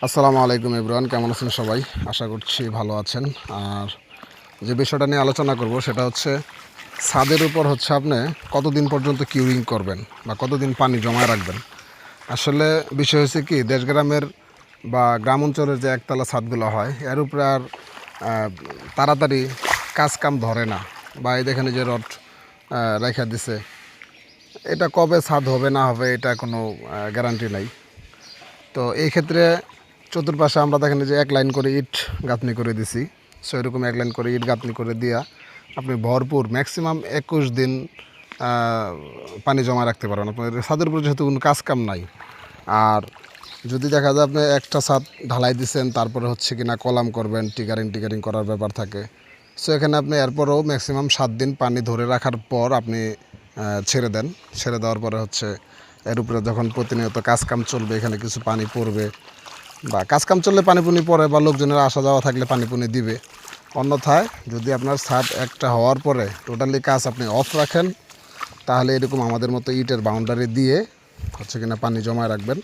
আসসালামু আলাইকুম এভরিওয়ান, কেমন আছেন সবাই? আশা করছি ভালো আছেন। আর যে বিষয়টা নিয়ে আলোচনা করব সেটা হচ্ছে ছাদের উপর হচ্ছে আপনি কতদিন পর্যন্ত কিউরিং করবেন বা কতদিন পানি জমায় রাখবেন। আসলে বিষয় হচ্ছে কি, দেশগ্রামের বা গ্রাম অঞ্চলের যে একতলা ছাদগুলো হয় এর উপরে আর তাড়াতাড়ি কাজ কাম ধরে না। বা এই দেখেন যে রড রেখা দিছে, এটা কবে ছাদ হবে না হবে এটা কোনো গ্যারান্টি নাই। তো এই ক্ষেত্রে চতুর্পাশে আমরা দেখেন যে এক লাইন করে ইট গাঁথনি করে দিছি। সো এরকম এক লাইন করে ইট গাঁথনি করে দিয়া আপনি ভরপুর ম্যাক্সিমাম 21 দিন পানি জমা রাখতে পারবেন আপনার ছাদের উপর, যেহেতু কোনো কাজ কাম নাই। আর যদি দেখা যায় আপনি একটা ছাদ ঢালাই দিচ্ছেন, তারপরে হচ্ছে কি না কলাম করবেন, টিকারিং করার ব্যাপার থাকে। সো এখানে আপনি এরপরেও ম্যাক্সিমাম 7 দিন পানি ধরে রাখার পর আপনি ছেড়ে দেন। ছেড়ে দেওয়ার পরে হচ্ছে এর উপরে যখন প্রতিনিয়ত কাজকাম চলবে, এখানে কিছু পানি পড়বে, বা কাজকাম চললে পানি পুনি পড়ে, বা লোকজনের আসা যাওয়া থাকলে পানি পুনি দিবে। অন্যথায় যদি আপনার ছাদ একটা হওয়ার পরে টোটালি কাজ আপনি অফ রাখেন, তাহলে এরকম আমাদের মতো ইটের বাউন্ডারি দিয়ে হচ্ছে কিনা পানি জমায় রাখবেন।